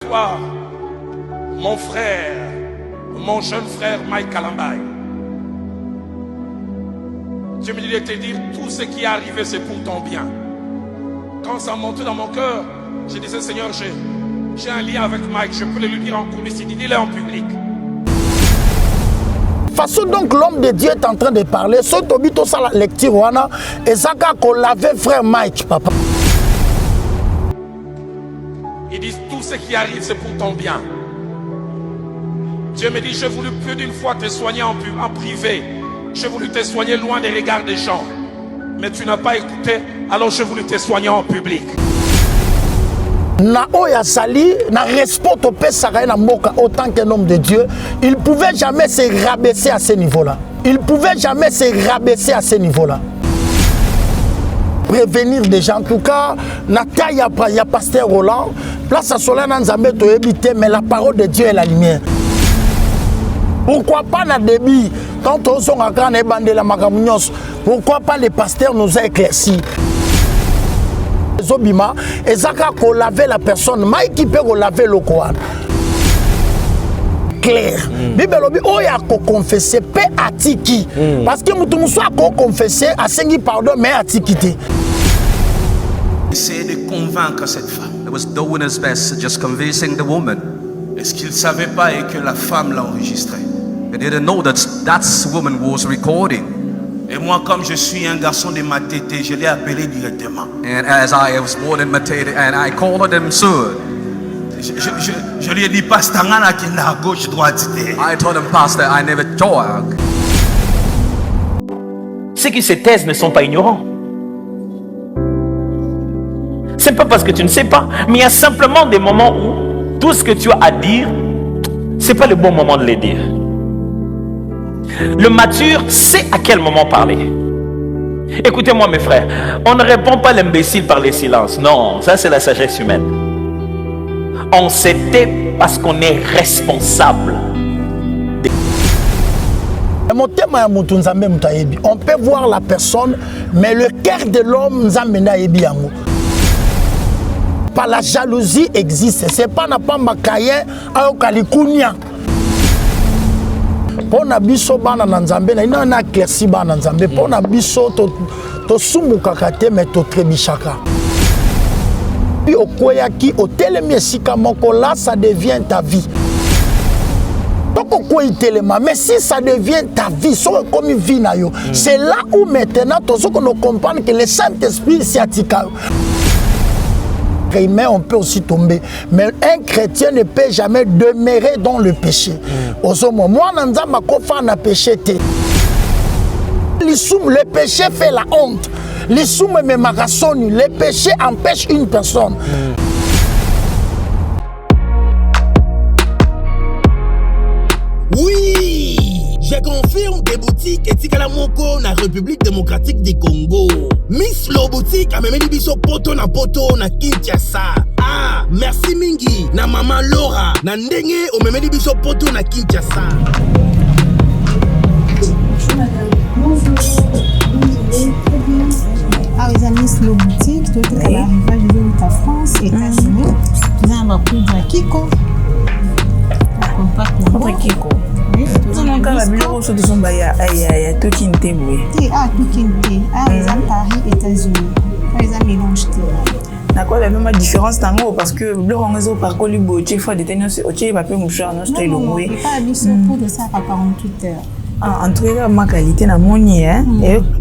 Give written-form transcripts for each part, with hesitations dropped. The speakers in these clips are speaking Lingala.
toi, mon frère, mon jeune frère Mike Kalambay. Dieu me dit de te dire tout ce qui est arrivé, c'est pour ton bien. Quand ça montait dans mon cœur, je disais, Seigneur, j'ai un lien avec Mike, je peux le lui dire en coulisses, dis-le en public. Façon donc l'homme de Dieu est en train de parler, ce tobito ça la lecture wana, et ça qu'on l'avait frère Mike, papa. Ils disent tout ce qui arrive, c'est pour ton bien. Dieu me dit, j'ai voulu plus d'une fois te soigner en privé. J'ai voulu te soigner loin des regards des gens. Mais tu n'as pas écouté, alors j'ai voulu te soigner en public. Na oya sali, na respect au Pessara na Moka autant qu'un homme de Dieu, il pouvait jamais se rabaisser à ce niveau-là. Il pouvait jamais se rabaisser à ce niveau-là. Prévenir des gens, en tout cas, il y a pasteur Roland, place à Solana Nzambe to éviter, mais la parole de Dieu est la lumière. Pourquoi pas la débit, quand on sont en train de bander la magamignos, pourquoi pas les pasteurs nous a éclaircis? Zobima, et Zaka qu'on lavait la personne, Mike qui peut laver le Coran. Clair. Bible obi oya ko confesser pe atiki. Parce que mutu muso ko confesser a sengi pardon mais atikité. Essayer de convaincre cette femme. He was doing his best, just convincing the woman. Est-ce qu'il ne savait pas et que la femme l'a enregistré? He didn't know that that woman was recording. Et moi, comme je suis un garçon de ma tête, je l'ai appelé directement. And as I was born in Matete, and I called him son. Je lui ai dit, Pasteur, qui est à gauche, droite. I told him, Pastor, I never talk. Ceux qui se taisent ne sont pas ignorants. C'est pas parce que tu ne sais pas, mais il y a simplement des moments où tout ce que tu as à dire, c'est pas le bon moment de le dire. Le mature sait à quel moment parler. Écoutez-moi mes frères, on ne répond pas l'imbécile par les silences. Non, ça c'est la sagesse humaine. On se tait parce qu'on est responsable. On peut voir la personne, mais le cœur de l'homme nous amène à Ebiango. Par la jalousie existe. C'est pas n'a pas makaye à Okalikunia. Pona biso bana na Nzambe na ina na éclairci bana Nzambe pona biso to sumuka kate mais to trebishaka. Puis au koyaki au telemi esika moko là ça devient ta vie. Donc au koyi telema mais si ça devient ta vie so comme vie na yo c'est là où maintenant tous ceux qu'on comprend que le Saint-Esprit s'y attika. Mais on peut aussi tomber. Mais un chrétien ne peut jamais demeurer dans le péché. Moi, je péché. Le péché fait la honte. Le péché empêche une personne. Oui, je confirme des boutiques et Tikalamoko na République démocratique du Congo. Miss Lo boutique a même biso poto na Kinshasa. Ah, merci mingi na maman Laura na ndenge o même biso poto na Kinshasa. Bonjour madame. Bonjour. Ah, les amis Miss Lo boutique, tout est à l'arrivage de la France et États-Unis. Nous avons un poudre à Kiko. Poudre Kiko. Non, quand la bureau se sont baya aya tout qui n'était oui. Ah, tout qui n'était. Ah, les amis Paris, États-Unis. Les amis mélange D'accord, la même différence tango parce que le rangezo par colibo, tu fois détenir au tché papier mouchoir non c'est non, non, pas biso poudre ça à 48 heures. Ah, en tout cas, ma qualité na moni hein.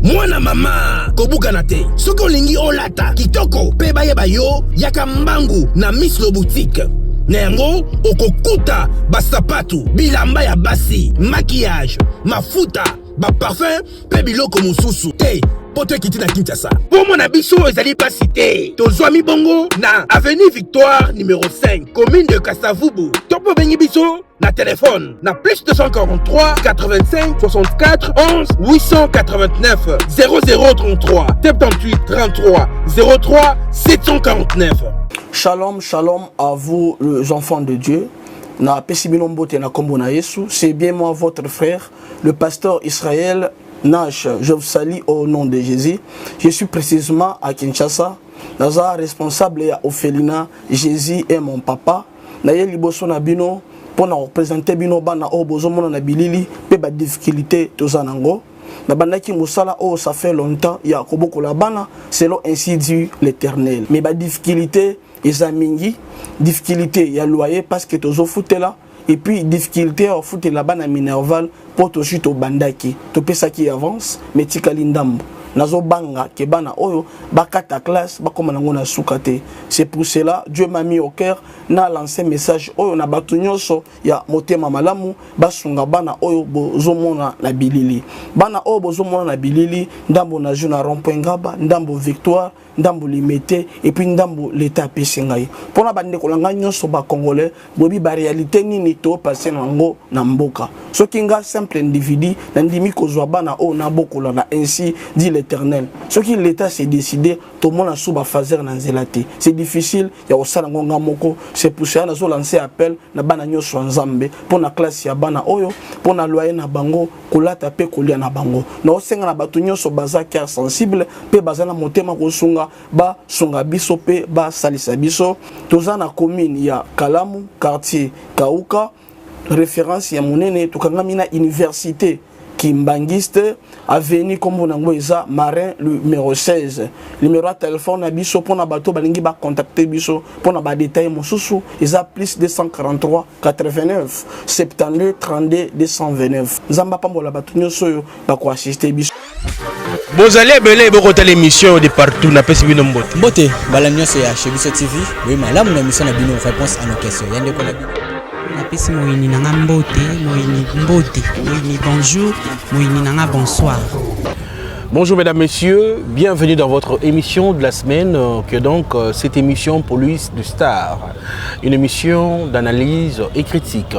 Moi na mama kobuka na te. Soko lingi olata kitoko pe baye bayo yaka mbangu na Miss Lo boutique. Nengo okokuta basapatu bilamba ya basi maquillage mafuta ba parfum pe biloko mususu te poto ekiti na Kinshasa. Pour mon abiso ezali basi te. Tozwami bongo na avenue Victoire numéro 5 commune de Kasavubu. Topo bengi biso na téléphone na plus 243 85 64 11 889 0033 78 33 03 749. Shalom, shalom à vous les enfants de Dieu. Na Pesibinombote na Kombo na Yesu. C'est bien moi votre frère, le pasteur Israël Nash. Je vous salue au nom de Jésus. Je suis précisément à Kinshasa. Naza responsable à Ophelina. Jésus est mon papa. naye liboso na bino pour représenter bino bana o bozomona na bilili pe ba difficulté tozanango na bandaki musala o ça fait longtemps ya kobokola bana selon ainsi dit l'Éternel mais ba difficulté ezamingi difficulté ya loyer parce que tozo futela et puis difficulté à foutre la bana minerval pour to chute au bandaki to pesa qui avance mais tikali ndambo nazo banga ke bana oyo bakata classe bakoma nango na sukate. C'est pour cela Dieu m'a mis au cœur na lancé message oyo na batu nyonso ya motema malamu basunga bana oyo bozomona na bilili bana oyo bozomona na bilili ndambo na juna rond-point Ngaba ndambo Victoire ndambo Limete et puis ndambo l'état pesingai pona bande kolanga nyonso ba congolais bobi ba réalité nini to passer nango na mboka soki nga simple individu na ndimi kozwa bana o na bokola na ainsi dit l'Éternel soki l'état s'est décidé tout monde a sous ba fazer na nzelate c'est difficile ya osala ngonga moko c'est pour ça nazo lancer appel na bana nyonso nzambe pona classe ya bana oyo pona loyer na bango kolata pe kolia na bango na osenga na batu nyonso baza cœur sensible pe bazana motema kosunga ba sunga biso pe ba salisa biso toza na commune ya Kalamu quartier Kauka référence ya monene tokangami na université Kimbangiste avenue comme on eza Marin le numéro 16 numéro de téléphone na biso pona bato balingi ba contacter biso pona ba détail mosusu eza plus 243 89 72 32 229 nzamba pambola bato nyoso ba ko assister biso. Vous allez belé beaucoup l'émission de partout na pesi bino mbote. Mbote bala nyonso ya Chebiso TV. Oui malamu na mission na bino réponse à nos questions. Yande ko na napesi moyini nanga mbote moyini bonjour moyini nanga bonsoir. Bonjour mesdames, messieurs, bienvenue dans votre émission de la semaine, que donc cette émission Police du Star, une émission d'analyse et critique.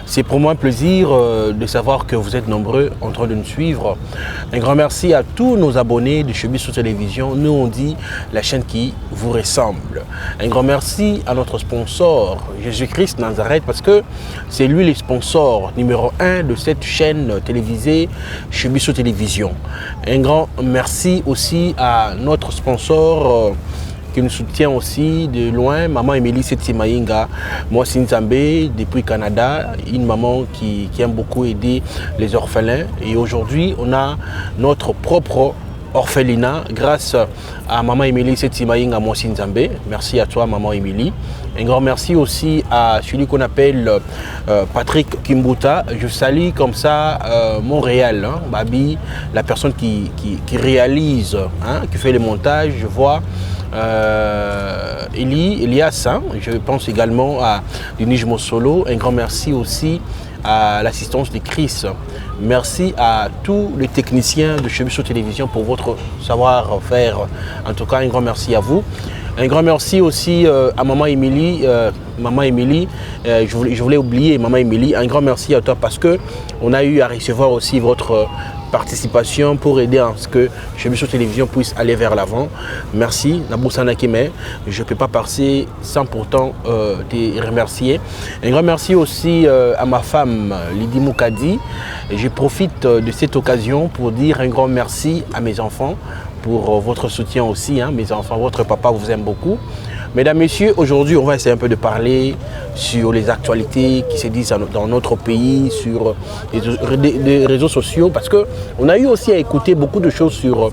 C'est pour moi un plaisir de savoir que vous êtes nombreux en train de nous suivre. Un grand merci à tous nos abonnés de Chebiso Télévision, nous on dit la chaîne qui vous ressemble. Un grand merci à notre sponsor, Jésus-Christ Nazareth, parce que c'est lui le sponsor numéro 1 de cette chaîne télévisée Chebiso Télévision. Un grand merci aussi à notre sponsor qui nous soutient aussi de loin, maman Émilie Setimaïnga, moi Sinzambé, depuis Canada, une maman qui aime beaucoup aider les orphelins. Et aujourd'hui, on a notre propre orphelinat grâce à maman Émilie Setimaïnga, moi Sinzambé. Merci à toi, maman Émilie. Un grand merci aussi à celui qu'on appelle Patrick Kimbuta. Je salue comme ça Montréal, hein, Babi, la personne qui réalise, hein, qui fait les montages. Je vois Elias, hein, je pense également à Denis Mosolo. Un grand merci aussi à l'assistance de Chris. Merci à tous les techniciens de Chebiso Télévision pour votre savoir-faire. En tout cas, un grand merci à vous. Un grand merci aussi à Maman Émilie. Je voulais oublier Maman Émilie. Un grand merci à toi parce que on a eu à recevoir aussi votre participation pour aider à ce que Chebiso Télévision puisse aller vers l'avant. Merci, Naboussana Kime. Je ne peux pas passer sans pourtant te remercier. Un grand merci aussi à ma femme Lydie Moukadi. Je profite de cette occasion pour dire un grand merci à mes enfants pour votre soutien aussi, hein, mes enfants, votre papa vous aime beaucoup. Mesdames, Messieurs, aujourd'hui on va essayer un peu de parler sur les actualités qui se disent dans notre pays, sur les réseaux sociaux, parce qu'on a eu aussi à écouter beaucoup de choses sur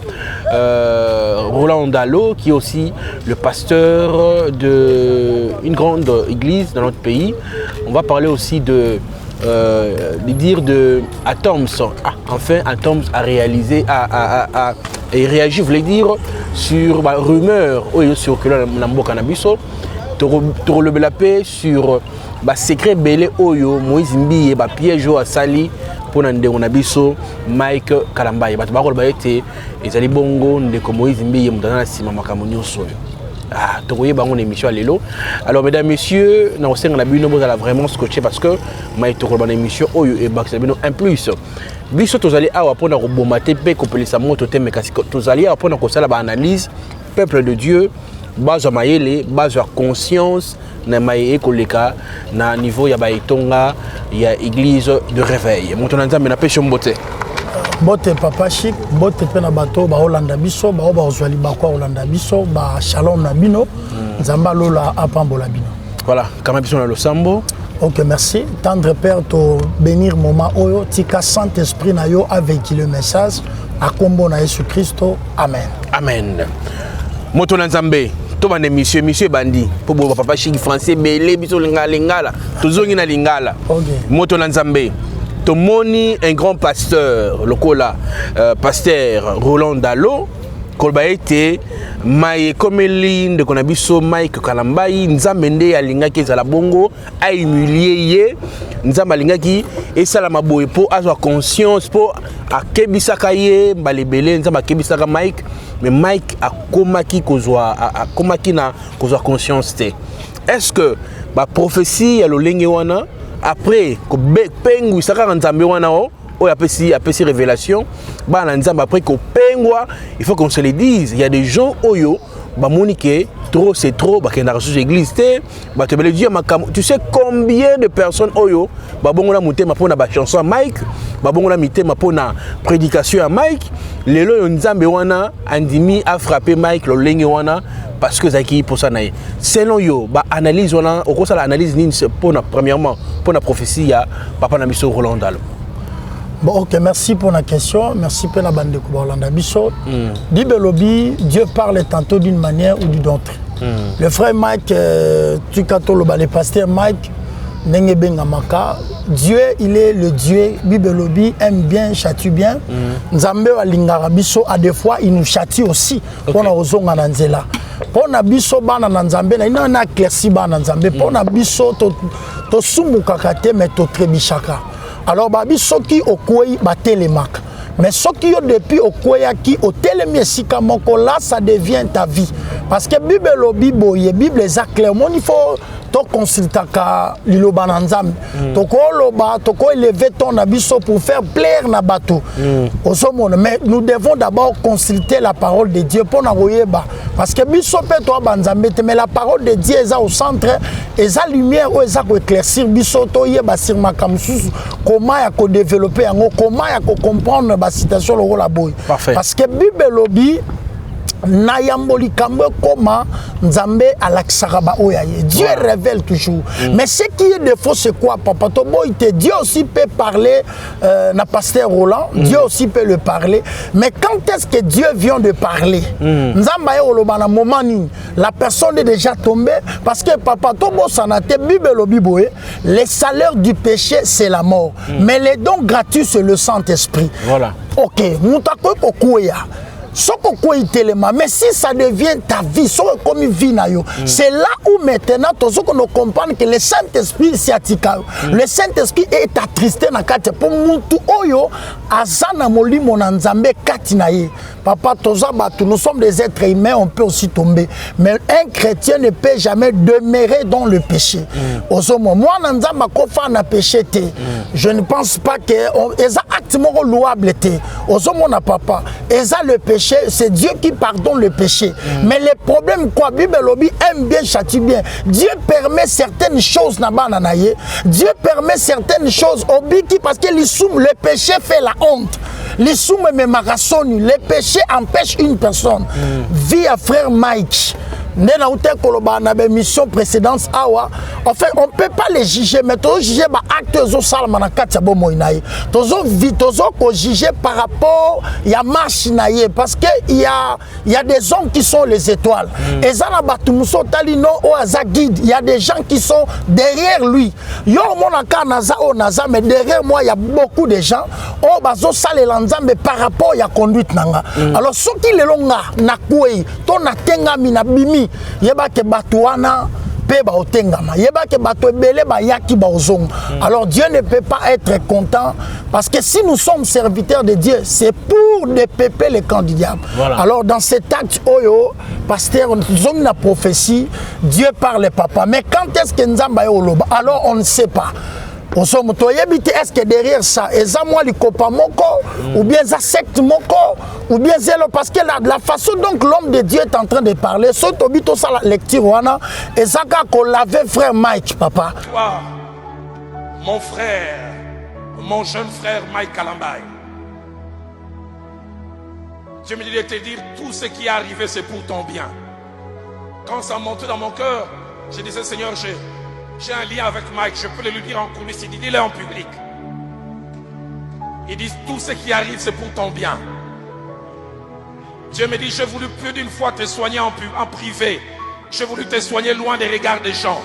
Roland Ndalo, qui est aussi le pasteur d'une grande église dans notre pays. On va parler aussi de Atoms. Enfin, Atoms a réalisé, et réagi, je voulais dire, sur la rumeur qui circule dans le cannabis, sur le secret belé oyo Moïse Mbiye ba piège à sali pour ndeko na biso Mike Kalambaye ba bakolo ba ete ezali bongo ndeko Moïse Mbiye mutana na sima makambo nyonso. Ah, tokoyeba ngone émission lelo. Alors mesdames messieurs, na osenga na bino bozala vraiment scotché parce que mai tokoba na émission oyo e bakisa bino un plus. Biso tozali awa pona ko bomate pe ko pelisa moto te mekasi tozali awa pona ko sala ba analyse peuple de Dieu base mayele base conscience na maye koleka na niveau ya baitonga ya église de réveil. Moto na nzambe na pesho mbote. Bote papa chic, bote pe na bato ba Holanda biso, ba ozwali ba kwa Holanda biso, ba shalom na bino, nzamba lola apambola bino. Voilà, comment est-ce le sambo? Ok, merci. Tendre Père, to bénir moment oyo, tika Saint-Esprit na yo avec le message, à combo na Jésus Christ. Amen. Amen. Moto Nzambe, to bande monsieur bandi, pour bo papa chic français, belé biso lingala, tozongi na lingala. Ok. Moto Nzambe, to moni un grand pasteur, lokola, pasteur Roland Dalo, kolba été maye komeli de konabiso Mike Kalambai nzambe nde alingaki ezala bongo a humilier ye nzambe alingaki esala maboye po azwa conscience po akebisaka ye balebele nzambe akebisaka Mike mais Mike akomaki na kozwa conscience te. Est-ce que ba prophétie ya lolenge wana après ko pengu saka nzambe wana o apesi révélation ba nzamba après ko pengwa il faut qu'on se le dise, il y a des gens oyo ba monike trop c'est trop ba kenda sur église te ba te dire tu sais combien de personnes oyo ba bongola mutema pona ba chanson à Mike ba bongola mitema pona prédication à Mike lelo yo nzambe wana andimi a frappé Mike lo lenge wana parce que zaki pour ça naï selon yo ba analyse wana au ça l'analyse ni pona premièrement pona prophétie ya papa na biso Roland Dalo. Bon, ok, merci pour la question. Merci pour la bande de Koubalanda Bichot. Bibelobi, Dieu parle tantôt d'une manière ou d'une autre. Le frère Mike, le pasteur Mike, Nengebengamaka, Dieu, il est le Dieu. Bibelobi aime bien, châtie bien. Nzambe wa lingara biso, à des fois, il nous châtie aussi. Pour nous ozonga nanzela. Pour na biso bana nanzambe, na ina na éclairci bana nanzambe. Pour na biso to sumu kakate mais to trebishaka. Alors, babi soki okoyi batelemaka. Mais soki yo depuis okoyaki otelemi sika moko là ça devient ta vie. Parce que Bible lobi boye, Bible est clairement il faut to consultaka liloba na nzambe. Toko loba, toko élever ton abiso pour faire plaire na bato. Mais nous devons d'abord consulter la parole de Dieu pour na royeba. Parce que biso pe to banzambe mais la parole de Dieu est au centre et sa lumière ou ça ko éclaircir biso to yeba sur makamsusu comment ya ko développer yango comment ya ko comprendre ba citation lo la boy. Parce que Bible lobi na yamboli kambe comment nzambe alaksaraba oyaye. Dieu révèle toujours. Mais ce qui est de faux c'est quoi papa to boy te Dieu aussi peut parler na pasteur Roland, Dieu aussi peut le parler. Mais quand est-ce que Dieu vient de parler? Nzamba oloba na moment ni la personne est déjà tombée parce que papa to bo sanate Bible lobiboé, le salaire du péché c'est la mort. Mais les dons gratuits c'est le Saint-Esprit. Voilà. OK, mutako kokuya. Mais si ça devient ta vie, comme une vie, c'est là où maintenant, on comprend que le Saint-Esprit sciatica. Le Saint-Esprit est attristé dans le pour Moutou Oyo, Azana Moli Monanzambe Katinaye. Papa, nous sommes des êtres humains, on peut aussi tomber. Mais un chrétien ne peut jamais demeurer dans le péché. Moi, Nanzamba Kofa n'a péché. Je ne pense pas que les actes louables étaient. Mon papa, le péché. C'est Dieu qui pardonne le péché. Mais le problème, quoi, Bible Lobby aime bien, châtie bien. Dieu permet certaines choses, Dieu permet certaines choses au Biki parce que le péché fait la honte. Le péché empêche une personne. Vie à frère Mike. Dans la mission précédente, en fait, on ne peut pas les juger, mais tu juger actes juger par rapport à marche parce qu'il y a des hommes qui sont les étoiles. Et il y a des gens qui sont derrière lui. Mais derrière moi, il y a beaucoup de gens par rapport à la conduite. Alors, ce qui est long, yeba ke batuana pe ba otengama yeba ke batu ebele ba yaki ba ozonga. Alors Dieu ne peut pas être content parce que si nous sommes serviteurs de Dieu c'est pour dépeper les camps du diable. Alors dans cet acte oyo pasteur nous avons une prophétie Dieu parle papa mais quand est-ce que nzamba oloba alors on ne sait pas. Est-ce que derrière ça, ou bien ça secte ou bien zélo parce que la façon dont l'homme de Dieu est en train de parler, la lecture, et ça qu'on l'avait frère Mike, papa. Toi, mon frère, mon jeune frère Mike Kalambai, Dieu me dit de te dire tout ce qui est arrivé, c'est pour ton bien. Quand ça montait dans mon cœur, Je disais, Seigneur, j'ai un lien avec Mike, je peux le lui dire en coulisses, il dit, dis-le en public. Il dit, tout ce qui arrive, c'est pour ton bien. Dieu me dit, j'ai voulu plus d'une fois te soigner en privé. J'ai voulu te soigner loin des regards des gens.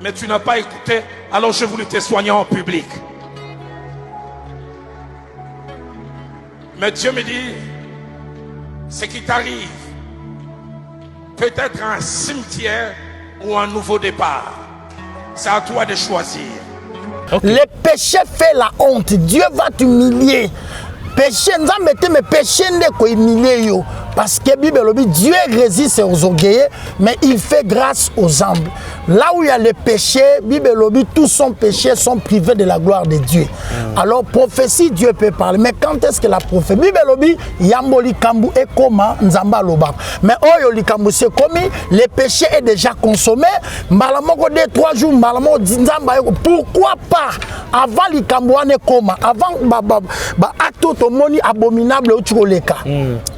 Mais tu n'as pas écouté, alors j'ai voulu te soigner en public. Mais Dieu me dit, ce qui t'arrive peut être un cimetière ou un nouveau départ. C'est à toi de choisir. Okay. Le péché fait la honte. Dieu va t'humilier. Péché, mais péché n'est pas humilié. Parce que Bible dit Dieu résiste aux orgueilleux, mais il fait grâce aux humbles. Là où il y a le péché, Bible dit tous son péchés sont privés de la gloire de Dieu. Alors prophétie, Dieu peut parler. Mais quand est-ce que la prophétie? Bible dit Yamboli Kambu et Koma Nzamba Loba. Mais Oyoli Kambu c'est commis, le péché est déjà consommé. Malamoko de 3 jours, Malamoko Nzamba. Pourquoi pas avant les Kambouane Koma, avant acte moni abominable au Tchoroleka.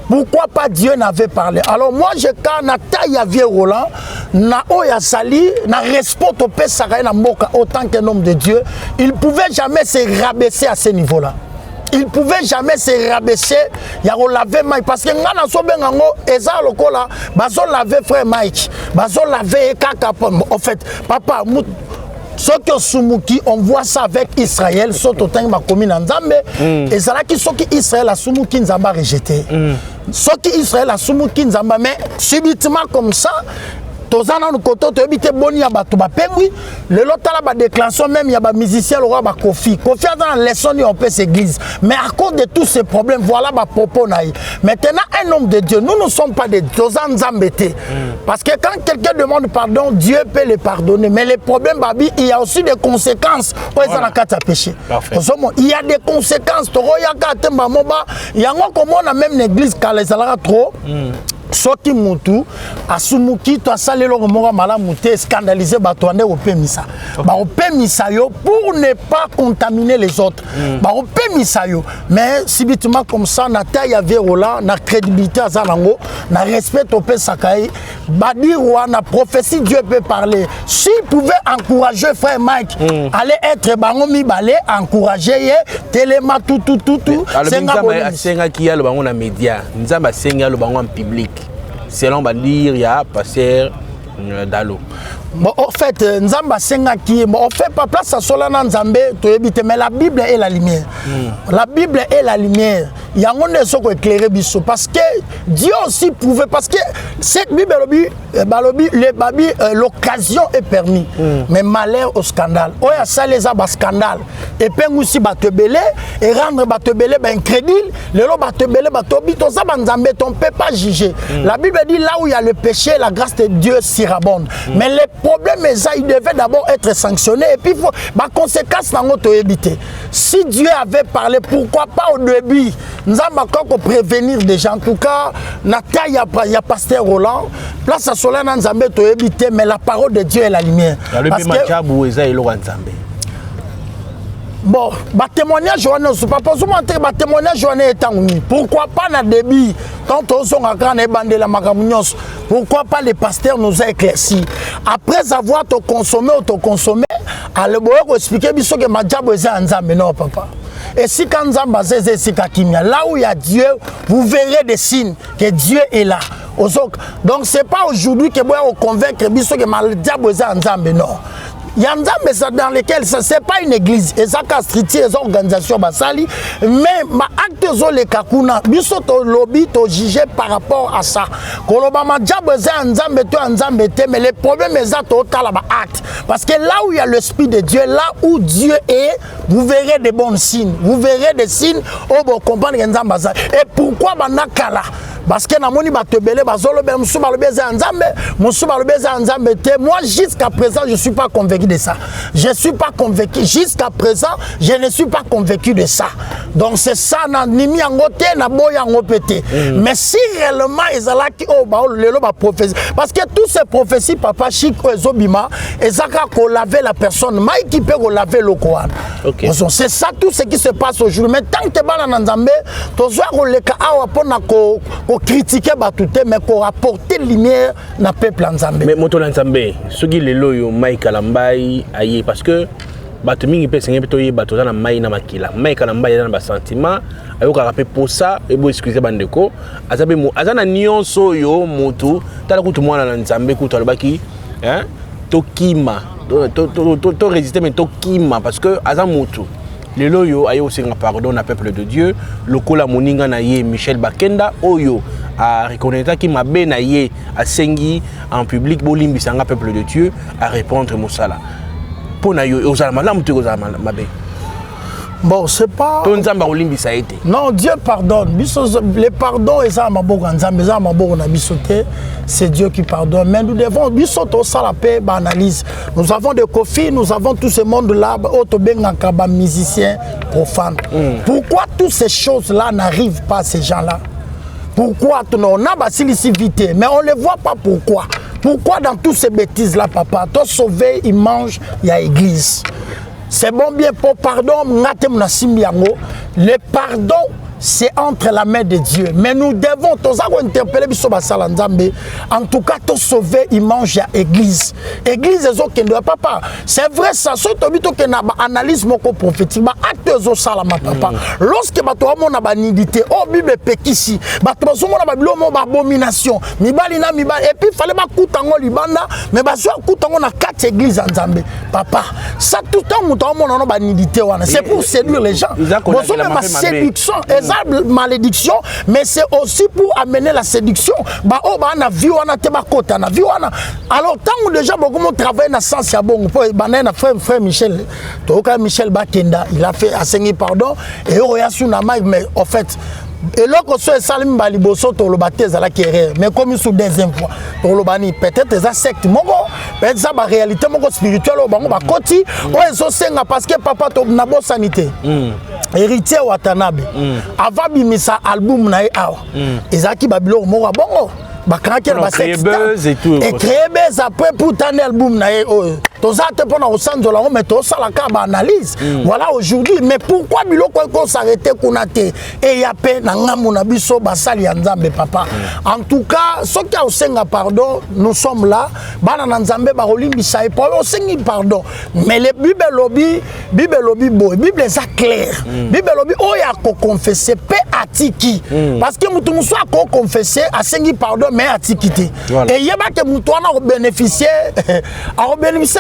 Pourquoi pas Dieu n'avait parlé? Alors moi je quand na taille vieux Roland na oya sali na respect au père Sarah na mboka autant qu'un homme de Dieu, il pouvait jamais se rabaisser à ce niveau-là. Il pouvait jamais se rabaisser. Ya laver Mike parce que ngana so bengango eza lokola bazo laver frère Mike, bazo laver kaka en fait papa ce que Sumuki, on voit ça avec Israël, sauf autant que ma commune en Zambé. Et c'est là que ce qui Israël a Sumuki Nzamba rejeté. Ce qui Israël a Sumuki Nzamba, mais subitement comme ça, tozana no koto to ebite boni ya bato ba pengwi le lota la ba déclension même ya ba musicien le roi ba Kofi dans la leçon ni on peut église mais à cause de tous ces problèmes voilà ba popo naï maintenant un homme de Dieu nous ne sommes pas des tozan zambete parce que quand quelqu'un demande pardon Dieu peut le pardonner mais les problèmes babi il y a aussi des conséquences pour ça na kata péché il y a des conséquences to roya ka temba moba yango comme on a même l'église quand les alara trop soki mutu asumuki to asali lo moko malamu te scandaliser bato ande opemisa ba opemisa yo pour ne pas contaminer les autres ba opemisa yo mais subitement comme ça na taille avait Roland na crédibilité azanango na respect au Sakai ba dire na prophétie Dieu peut parler s'il pouvait encourager frère Mike allait être bango mi balé encourager ye telema tout senga qui a le bango na média nzamba senga le bango en public selon Badir, il y a pasteur Dalo. Bon, en fait, Nzamba Senga qui bon, on fait pas place à Solana Nzambe, mais la Bible est la lumière. La Bible est la lumière. Il y a un des choses éclairées parce que Dieu aussi pouvait, parce que cette Bible, l'occasion est permise. Mais malheur au scandale. Oh, il y a ça les abats scandale. Et puis aussi batebele et rendre batebele incrédule. Le lot batebele batobi, tout ça Nzambe, on ne peut pas juger. La Bible dit là où il y a le péché, la grâce de Dieu s'irabonde. Mais les problème est ça, il devait d'abord être sanctionné et puis ma conséquence dans notre éviter. Si Dieu avait parlé, pourquoi pas au début? Nous avons prévenir des gens. En tout cas, il y a pasteur Roland, place à Solana Nzambe to éviter, mais la parole de Dieu est la lumière. Parce que bon, ma témoignage, je ne pas montrer ma témoignage étant pourquoi pas na début quand on sont à grand bandé la magamunios, pourquoi pas les pasteurs nous a éclairci après avoir consommé, à le boire expliquer biso que ma diable est en Nzambe non papa. Et si quand Nzamba c'est kakimia là où il y a Dieu, vous verrez des signes que Dieu est là. Donc c'est pas aujourd'hui que moi on convaincre biso que ma diable est en Nzambe non. Il y a des gens dans lesquels ce n'est pas une église, et ça castritier les organisations basali, mais ma acte zo les kakuna, biso to lobby to juger par rapport à ça. Koloba ma diable nzambe mais le problème est ça to talaba acte parce que là où il y a l'esprit de Dieu, là où Dieu est, vous verrez des bons signes, vous verrez des signes au bon comprendre nzamba. Et pourquoi banakala? Parce que namoni batebele bazolo be musu balobe za nzambe, musu balobe za nzambe te. Moi jusqu'à présent je suis pas convaincu de ça. Je suis pas convaincu jusqu'à présent, je ne suis pas convaincu de ça. Donc c'est ça, nimi yango te na boya yango pété. Mais si réellement ezalaki o ba lelo ba prophétie, parce que toutes ces prophéties papa chic ezobima ezaka ko laver la personne, mai qui peut ko laver le Coran. C'est ça tout ce qui se passe aujourd'hui. Mais tant que bana nzambe tozoa ko leka awa pona ko critiquer batute mais ko apporter lumière na peuple nzambe. Mais moto nzambe, ce qui lelo yo mai kalambai aye parce que bato mingi pe sengi peto ye bato na mai na makila mai kana mbai na ba sentiment ayo ka rapé pour ça et bo excuser bandeko azabe mo azana nyonso yo motu tala kutu mwana na nzambe kutu alobaki hein tokima to résister mais tokima parce que aza motu lelo yo ayo senga pardon na peuple de Dieu lokola moninga na ye Michel Bakenda oyo a reconnaître ki mabe na ye a sengi en public bolimbisanga peuple de Dieu à répondre mosala. Bon, c'est pas... Non, Dieu pardonne. Les pardons, c'est Dieu qui pardonne. Mais nous devons, la paix, analyse. Nous avons des kofis, nous avons tout ce monde-là, musiciens profanes. Pourquoi toutes ces choses-là n'arrivent pas à ces gens-là? Pourquoi? On a facilité, mais on ne les voit pas pourquoi. Pourquoi dans toutes ces bêtises-là, papa, toi sauvé, il mange, il y a église. C'est bon bien pour pardon, le pardon, c'est entre la main de Dieu. Mais nous devons, interpeller en tout cas, te sauver, il mange à l'église. Église, papa. C'est vrai, ça, c'est une analyse prophétique. Acte papa. Lorsque tu as une nidité, oh, Bible pékissi, tu as une abomination. Et puis, il fallait que tu libanda, mais tu as 4 églises en Zambie. Papa, ça tout le temps, tu as une nidité. C'est pour séduire les gens. C'est une séduction. Malédiction, mais c'est aussi pour amener la séduction. Alors, tant que déjà beaucoup travaillé dans le sens, frère Michel, Michel Bakenda, il a fait assigner pardon, et mais en fait, et là, quand on salim baliboso, to le baptême à la guerre, mais comme sous deuxième fois, to le bani peut-être des insectes, peut-être ça la réalité, mon spirituel, on va côté, on est parce que papa to na bonne sanité. Héritier Watanabe. Avant bimisa album na awa. Ezaki babilo mo bongo. Bakanke ba buzz et tout. Et créer buzz après pour un album na Toza te pona au centre de la mais to ça la analyse. Voilà aujourd'hui, mais pourquoi biloko ko s'arrêter kunate et ya pe na ngamu na biso basali ya Nzambe papa. En tout cas, ce qui a osenga pardon, nous sommes là, bana na Nzambe ba olimbisa et pour osengi pardon. Mais les Bible lobby boy, Bible ça clair. Bible lobby oya ko confesser pe atiki. Parce que mutu muso ko confesser asengi pardon mais atikité. Et yeba que mutu na bénéficier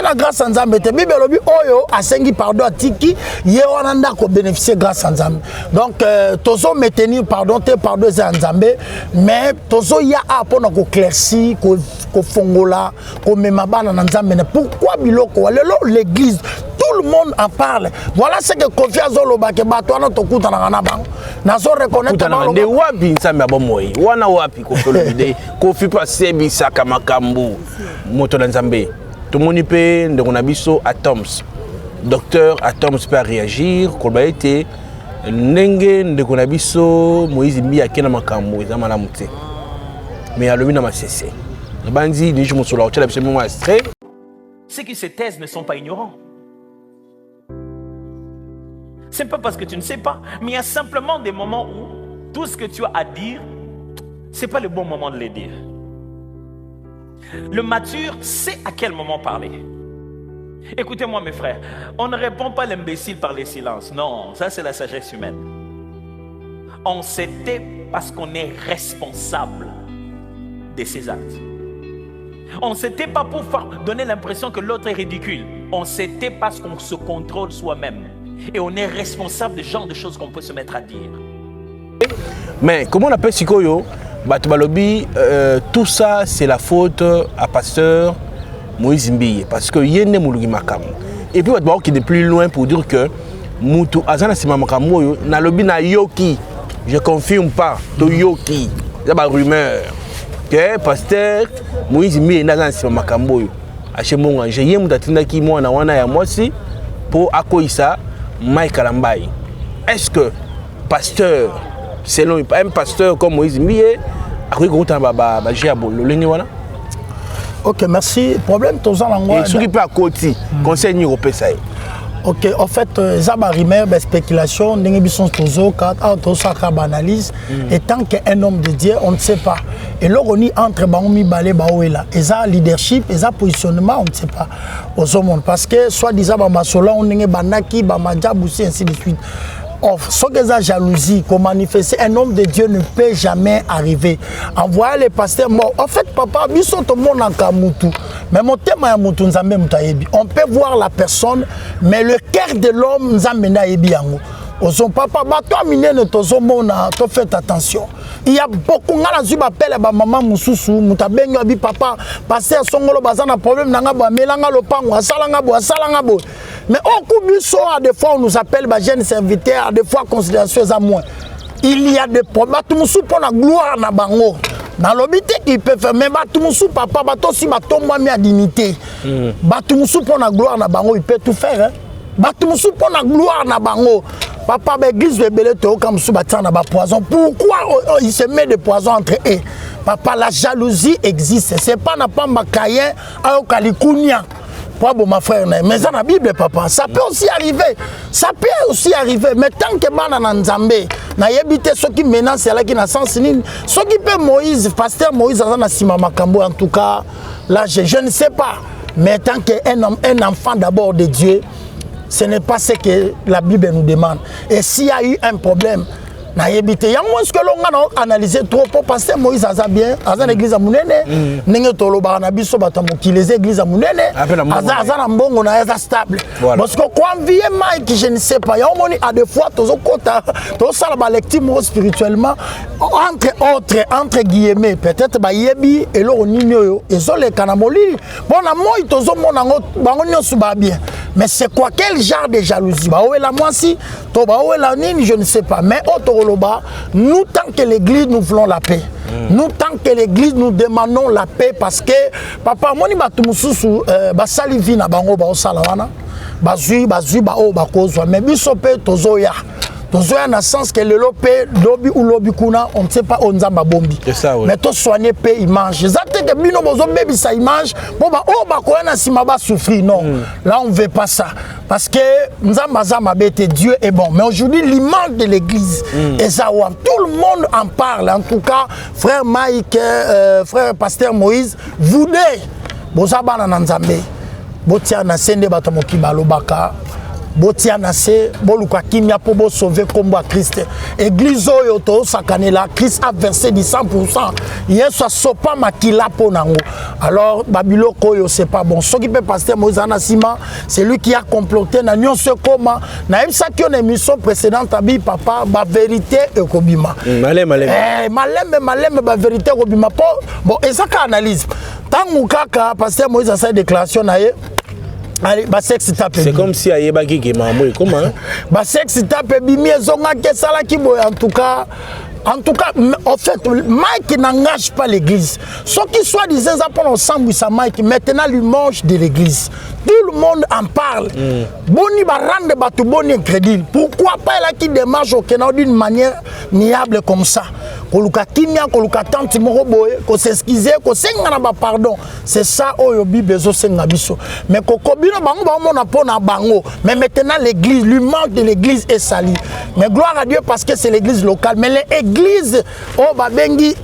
la grâce à Nzambe. Bible lobby oyo asengi pardon atiki ye wananda ko bénéficier grâce à Nzambe. Donc tozo maintenir pardon te pardon za Nzambe mais tozo ya apona ko clairci ko fongola ko memabana na Nzambe. Pourquoi biloko l'église tout le monde en parle. Voilà ce que confiance au lobake bato na to kuta na ngana bango. Nazo reconnaître bango. De wapi Nzambe abomoyi. Wana wapi ko solide. Ko fi pa sebi saka makambu. Moto na Nzambe. Tout le monde peut ndeko biso Atoms. Docteur Atoms peut réagir ko ba été ndenge ndeko na biso Moïse Mbi akena makambu za malamu te. Mais alobi na masese. Bandi ni je mo solo tela biso mo astray. Ceux qui se taisent ne sont pas ignorants. C'est pas parce que tu ne sais pas, mais il y a simplement des moments où tout ce que tu as à dire, c'est pas le bon moment de le dire. Le mature sait à quel moment parler. Écoutez-moi mes frères, on ne répond pas l'imbécile par les silences. Non, ça c'est la sagesse humaine. On se tait parce qu'on est responsable de ses actes. On ne se tait pas pour donner l'impression que l'autre est ridicule. On se tait parce qu'on se contrôle soi-même. Et on est responsable de genre de choses qu'on peut se mettre à dire. Mais comment on appelle Sikoyo Batubalobi, tout ça c'est la faute à pasteur Moïse Mbiye. Parce que Yene Moulugi Makam. Et puis Batubalo qui est plus loin pour dire que Moutou Azana Sima Makamoyo, Nalobi na Yoki. Je confirme pas, to Yoki. C'est une rumeur. Que pasteur Moïse Mbiye Nazana Sima Makamoyo. Achemonga, j'ai yé Moutatinda qui moi na wana ya moi si pour Akoïsa. Mike Kalambai. Est-ce que pasteur, selon un pasteur comme Moïse Mbiye, après que tu as le ok, merci. Problème, tu as un ce qui peut à côté, conseil européen. Ok, en fait, ça va rimer, spéculation, analyse, et tant qu'un homme de Dieu, on ne sait pas. Et là, on y entre Baoumi Balé Baouela. Et ça, leadership, et ça, positionnement, on ne sait pas. Aux hommes, parce que, soit disant, Bamasola, on est Banaki, Bamadjaboussi, ainsi de suite. Ce que la jalousie, qu'on manifeste, un homme de Dieu ne peut jamais arriver. Envoyer les pasteurs morts. En fait, papa, tout le monde en Kamoutou. Mais mon thème est Moutou Nzambe Moutayebi. On peut voir la personne, mais le cœur de l'homme Nzambe Nayebi Yango. Ozo papa, toi minene tozo mona, toi faites attention. Il y a beaucoup ngala zuba pele ba maman mususu, mutabenyo abi papa, pasteur songolo bazana problème nanga bo melanga lopango, asalanga bo. Mais au kubiso à des fois on nous appelle ba jeunes serviteurs, à des fois considération à moins. Il y a des problèmes, tout musu pour la gloire na bango. Dans l'obité qui peut faire, mais Batumusu, papa, Batosi, Batomba, mi à dignité. Batumusu pour la gloire na bango, il peut tout faire. Hein? Batumusu pour la gloire na bango. Papa, l'église de Belé, comme sous Batan na poison. Pourquoi il se met des poisons entre eux? Papa, la jalousie existe. C'est pas na pamba cayen, à Okalikounia. Pas bon, ma frère, mais dans la Bible, papa, ça peut aussi arriver. Ça peut aussi arriver. Mais tant que Bana Nzambe, na yebite ceux qui menacent, c'est là qui n'a sens ni. Ceux qui peut Moïse, pasteur Moïse, Azana Sima Makambo, en tout cas, là, je ne sais pas. Mais tant qu'un enfant d'abord de Dieu, ce n'est pas ce que la Bible nous demande. Et s'il y a eu un problème, na yebite ya moins que l'on a analysé trop pour passer Moïse aza bien aza l'église à munene ninge toloba na biso batamo ki les églises à munene aza na mbongo na aza stable parce que quoi vie Mike je ne sais pas ya omoni à des fois tozo kota to sala ba lecture spirituellement entre guillemets peut-être ba yebi et lo nini yo ezole kanamoli bona moi tozo mona bango nyosu ba bien mais c'est quoi quel genre de jalousie ba o la moi si to ba o la nini je ne sais pas mais nous, tant que l'église, nous voulons la paix. Nous, tant que l'église, nous demandons la paix parce que, papa, moi, je basali vina bango ba osalawana, bazui ba o ba kozwa, mais bisope tozoya. Tozoya na sens que le lopé, dobi ou lobi kuna, on ne sait pas on zamba bombi. C'est ça, oui. Mais to soigner paix image. Exactement que bino bozo baby sa image, bon ba o ba koena si maba souffrir non. Là on veut pas ça parce que nzamba zamba bete Dieu est bon. Mais aujourd'hui l'image de l'église et ça tout le monde en parle. En tout cas, frère Mike, frère pasteur Moïse, vous deux bozaba na nzambe. Botia na sende batamoki balobaka. Botia nase boluka kimia pour bo sauver combo à Christ. Église oyo to sakanela Christ a versé du 100%. Yesu sopa makila ponango. Alors Babylone koyo c'est pas bon. Ce qui peut passer Moïse Anasima, c'est lui qui a comploté na nyonso koma. Na yebisa ki on émission précédente abi papa ba vérité ekobima. Malem. Malem ba vérité ekobima po. Bon et ça ka analyse. Tangu kaka pasteur Moïse a sa déclaration na ye. Allez, c'est comme si Ayeba qui est maman, comment? Sex tape bimi zonga ke sala ki boy en tout cas, en fait, Mike n'engage pas l'église. Ceux qui soit disant ça pendant ensemble ça Mike maintenant lui mange de l'église. Tout le monde en parle. Boni ba rendre batu boni incrédule. Pourquoi pas là qui démarche au Kenya d'une manière niable comme ça? Koluka kimia, koluka tanti moko boye, ko s'excuser, ko senga na ba pardon. C'est ça oyo Bible zo senga biso. Mais kokobino bango ba mona pona bango. Mais maintenant l'église, lui manque de l'église est sali. Mais gloire à Dieu parce que c'est l'église locale. Mais l'église oh babengi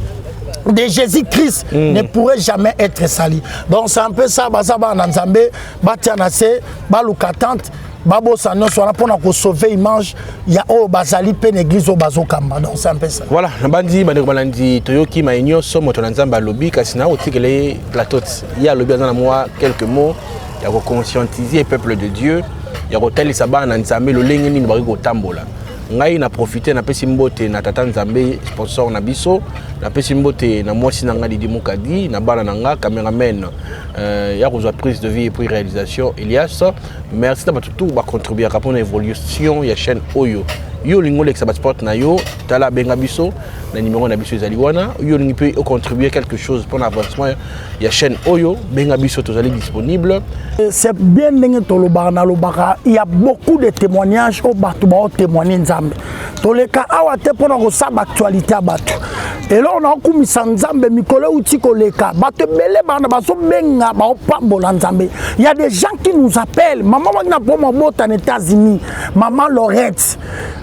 de Jésus-Christ ne pourrait jamais être sali. Donc c'est un peu ça, bazaba nanzambe, batianase, baluka tante. Babo Sano soit là pour sauver image il y a au bazali pen église au bazokamba donc c'est un peu ça voilà bandi balandi toyoki mainyo somo tonanzamba lobby kasina otikele plateau il y a lobby dans moi quelques mots il y a conscientiser le peuple de Dieu il y a hôtel sabana nzambe lo lengi ni bari ko tambola ngai na profiter na pesi mbote na tata nzambe sponsor na biso na pesimbote na mwasi nanga Didi Mukadi na bana nanga cameraman ya kozwa prise de vie et puis réalisation Elias. Merci na batutu ba contribuer à la évolution ya chaîne Oyo. Yo lingo lexa sport na yo tala benga biso na numéro na biso ezali wana yo lingi peut contribuer quelque chose pour l'avancement ya chaîne Oyo benga biso tozali disponible. C'est bien ndenge tolobaka na lobaka, il y a beaucoup de témoignages au batu ba témoigner nzambe toleka awa te pona ko saba actualité ya batu. Et là on a kumisa nzambe mikolo uti koleka batu bele bana baso benga ba opambola nzambe. Il y a des gens qui nous appellent, maman wana pour ma bote en États-Unis, maman Lorette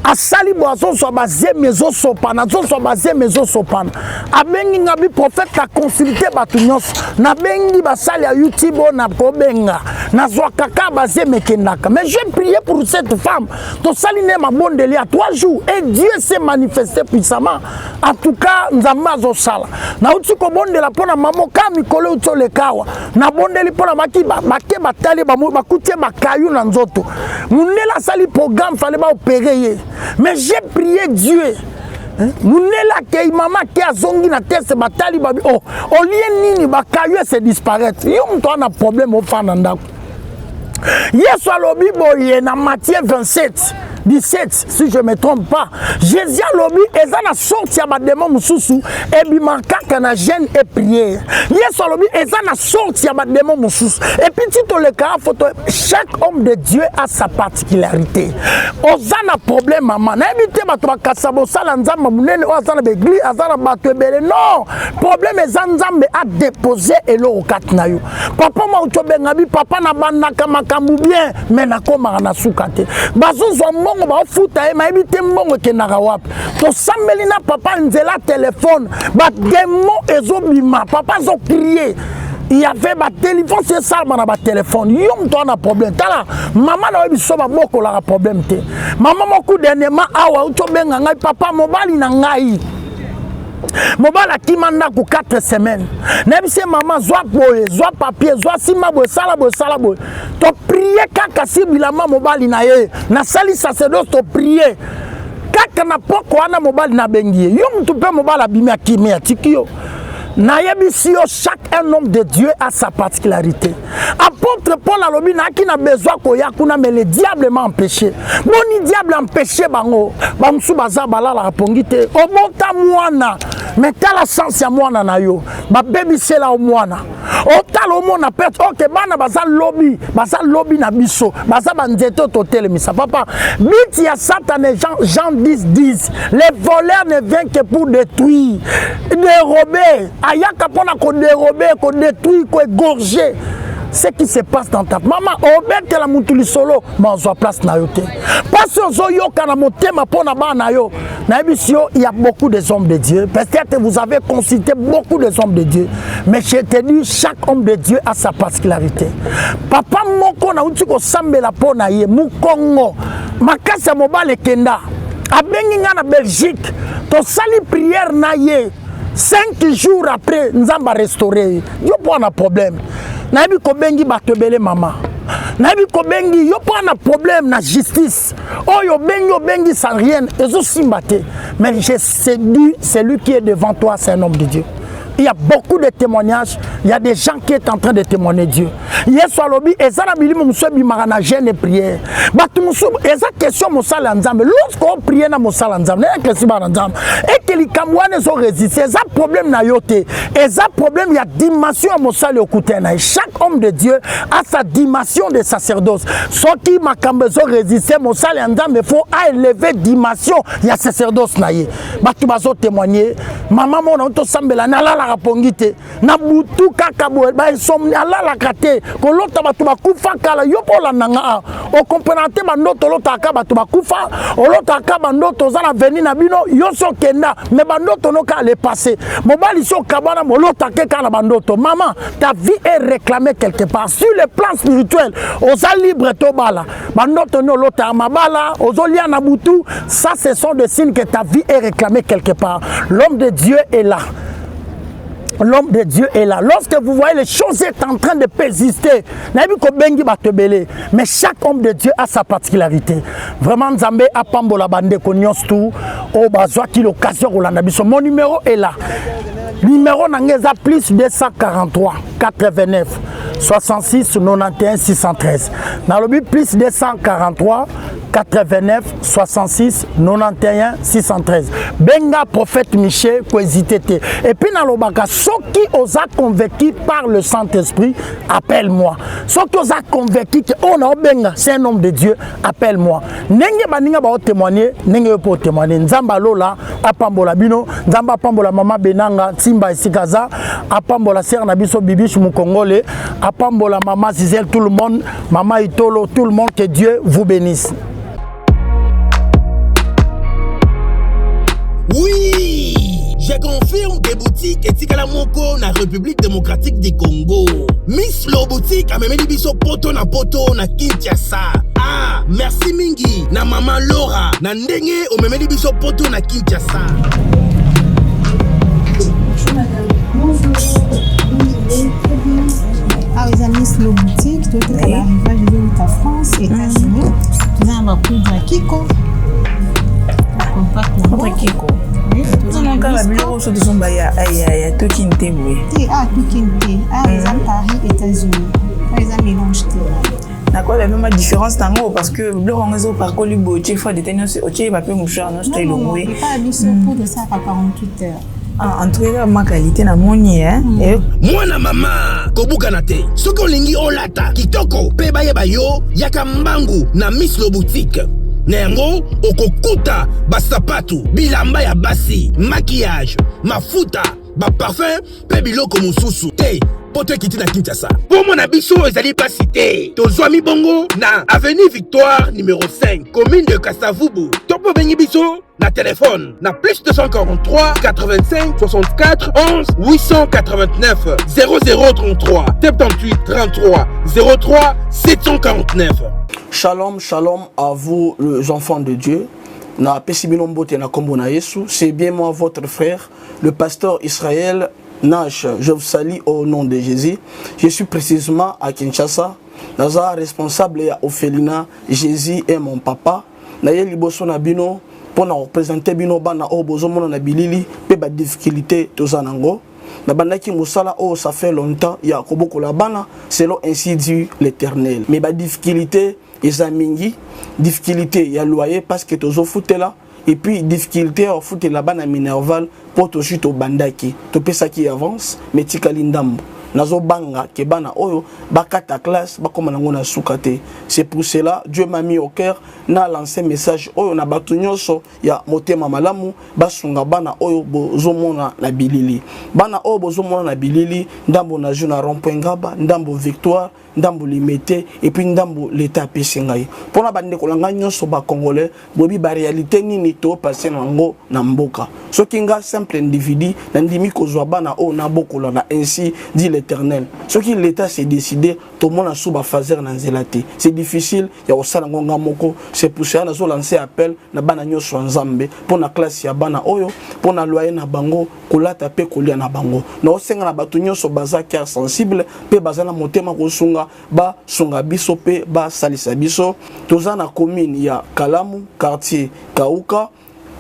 asali boazo so basé mezo sopana zo so basé mezo sopana abengi ngabi prophète la consulter batu nyos na bengi basali ya YouTube na ko benga na zo kaka basé mekendaka. Mais j'ai prié pour cette femme to sali ne ma bondeli à 3 jours et Dieu s'est manifesté puissamment. En tout cas nzamba zo sala na uti ko bondela pona mamo ka mikolo utole kawa na bondeli pona makiba make batali ba bakutie bakayu na nzoto munela sali programme fallait ba opérer. Mais j'ai prié Dieu. Munela ke mama ke azongi na test batali babi oh olie nini bakayu se disparaître. Yo mto ana problème au fana ndako. Yesu alobi boye na Matthieu 27 17 si je me trompe pas. Jésus alobi ezana sorti ya ba démon mususu e bi makaka na jeûne et prière. Yesu alobi ezana sorti ya ba démon mususu. Et puis tu le cas photo chaque homme de Dieu a sa particularité. Ozana problème maman. Na ebité bato ba kasabo sala nzamba munene ozana begli azana bato ebele non. Problème ezanzambe a déposé elo okat na yo. Papa ma utobenga bi papa na banaka makambu bien mais na koma na sukate. Bazuzo mbongo ba futa e ma ebite mbongo ke na wapi. To sambeli na papa nzela téléphone ba démon ezobima papa zo crier. Il y avait ba téléphone c'est ça na ba téléphone. Yom to na problème. Tala maman na biso ba boko la problème te. Maman moko dernièrement awa utobenga ngai papa mobali na ngai. Mobala kimanda ku 4 semaines. Nebise maman zwa boye, zwa papier, zwa sima boye, sala boye. To prier kaka sibilama mobali na ye. Na sali sacerdoce to prier. Kaka na poko wana mobali na bengie. Yo mtu pe mobala bimia kimia tikio. Na yebisio chaque un homme de Dieu a sa particularité. Apôtre Paul alobi na ki na besoin ko yakuna mais le diable m'a empêché. Boni diable empêché bango. Bamsu baza balala rapongite. Obota mwana. Mais t'as la chance ya mwana na yo. Ba baby c'est la mwana. Otalo mona pet OK bana baza lobby na biso. Baza banzeto totel misa papa. Biti ya Satan et Jean 10:10. Les voleurs ne viennent que pour détruire, dérober. Ayaka pona ko dérober, ko détruire, ko égorger. Ce qui se passe dans ta maman, obète la mutuli solo, manzo place na yote. Parce que yo kana motema pona ba na yo. Na ebisio, il y a beaucoup de hommes de Dieu. Peut-être vous avez consulté beaucoup de hommes de Dieu, mais je te dis chaque homme de Dieu a sa particularité. Papa moko na uti ko sambela pona ye mukongo. Makasa mobile kenda. Abengi nga na Belgique, to sali prière na ye. 5 jours après, nous avons restauré. Yo pas un problème. Nabi kobengi batebele mama. Nabi kobengi yo pas un problème na justice. Oh yo bengi sans rien. Ezo simbate. Mais je séduis celui qui est devant toi, c'est un homme de Dieu. Il y a beaucoup de témoignages. Il y a des gens qui sont en train de témoigner Dieu. Yesu alobi ezana bilimo musobi marana jeûne et prière. Batu musobi eza question mosala nzambe. Lorsqu'on prie na mosala nzambe, na question ba nzambe. Et que les kamwane zo résister, eza problème na yote. Eza problème il y a dimension mosala okutena. Chaque homme de Dieu a sa dimension de sacerdoce. Ceux qui makambe zo résister mosala nzambe faut élever dimension il y a sacerdoce na ye. Batu bazo témoigner. Maman mona to sambela na la rapongite na butu kaka boe ba insomni ala la kate ko lota batu bakufa kala yo pola nanga o comprenante bandoto lota ka batu bakufa o lota ka bandoto za na veni na bino yo so kenda me bandoto no ka le passé mobali so kabana mo lota ke kana bandoto maman ta vie est réclamée quelque part sur le plan spirituel oza libre to bala bandoto no lota mabala ozolia na butu ça ce sont des signes que ta vie est réclamée quelque part. L'homme de Dieu est là. L'homme de Dieu est là. Lorsque vous voyez les choses sont en train de persister, mais chaque homme de Dieu a sa particularité. Vraiment, Nzambe a pambola bande konyos tout. au bazwaki l'occasion kolanda biso. Mon numéro est là. Numéro nangeza plus 243 89 66 91 613. Nalobi plus 243 89 66 91 613. Benga prophète Michel ko hésiter. Et puis nalobaka soki oza convaincu par le Saint-Esprit, appelle-moi. Soki oza convaincu que on a benga, c'est un homme de Dieu, appelle-moi. Nenge baninga ba témoigner, nenge po témoigner. Nzamba lola apambola bino, nzamba apambola mama Benanga Timba Esikaza, apambola sœur na biso Bibiche Mukongole, apambola mama Zizel, tout le monde, mama Itolo, tout le monde, que Dieu vous bénisse. Oui, je confirme des boutiques et Tikalamoko na République démocratique du Congo. Miss Lo Boutique a même biso poto na Kinshasa. Ah, merci mingi na maman Laura na ndenge o même biso poto na Kinshasa. Ah, les amis, Miss Lo Boutique, tout est à l'arrivage de la France, États-Unis. Nous avons un coup de Kiko. Contre Kiko. Non, quand la bureau sur son baya, aïe, tout qui n'était oui. Ah, tout qui n'était. Ah, les amis, Paris, États-Unis. Les amis, mélange. D'accord, la même différence dans l'eau parce que le réseau par Colibo, tu fais des tennis, tu vas pas moucher, non, c'est non, non, pas abusé pour de ça à 48 heures. En tout cas, ma qualité na moni hein. Moi na mama, kobuka na te. Soko lingi olata, kitoko, pe baye bayo, yaka mbangu na Miss Lo Boutique. Nengo, okokuta, basapatu, bilamba ya basi, maquillage, mafuta, ba parfum, pe biloko mususu. Te, poto kiti na Kinshasa. Pour mon abisso, ezali pas cité. Tozwami bongo na avenue Victoire numéro 5, commune de Kassavubu. Topo bengi biso na téléphone na plus 243 85 64 11 889 0033 78 33 03 749. Shalom, shalom à vous les enfants de Dieu. Na pesibino mbote na kombo na Yesu. C'est bien moi votre frère, le pasteur Israël Nash. Je vous salue au nom de Jésus. Je suis précisément à Kinshasa. Naza responsable à Ophelina. Jésus est mon papa. Naye liboso na bino pour nous représenter bino bana o bozomo na bilili pe ba difficulté tozanango. Na bandaki musala oh ça fait longtemps ya koboko la bana selon ainsi dit l'Éternel. Mais ba difficulté ezamingi, difficulté ya loyer parce que tozo foutela et puis difficulté à foutre la bana minerval pour to chute au bandaki. To pesa qui avance mais tikali ndambo. Nazo banga ke bana oyo bakata classe bakoma nango na sukate. C'est pour cela Dieu m'a mis au cœur na lancé message oyo na batu nyonso ya motema malamu basunga bana oyo bozomona na bilili. Bana oyo bozomona na bilili ndambo na juna rond-point Ngaba, ndambo Victoire, ndambo Limete et puis ndambo l'état pesingai. Pona bande kolanga nyonso ba congolais bobi ba réalité nini to passer nango na mboka. Soki nga simple individu na ndimi kozwa bana oyo na bokola na ainsi dit l'Éternel. Ce qui l'État s'est décidé, tout le monde a sous fazer na zelate. C'est difficile, il y a aussi ngonga moko. C'est pour ça que nous lancé appel na bana nyoso nzambe pour na classe ya bana oyo, pour na loyer na bango, kolata pe kolia na bango. Na osenga na batu nyoso baza cœur sensible, pe baza na motema kosunga ba sunga biso pe ba salisa biso. Toza na commune ya Kalamu, quartier Kauka,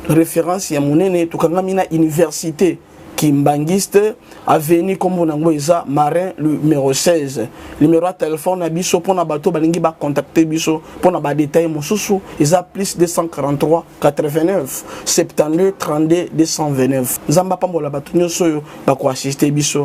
référence ya monene tukanga na université Kimbangiste, avenue Kombonangoeza, Marin, numéro 16. Numéro de téléphone à Bisso, pour na bateau, balingi ba contacter Bisso, pour na ba détail mosusu, ils a plus 243 89 72 32 229. Zamba pambola batunyo soyo, ba ko assister Bisso,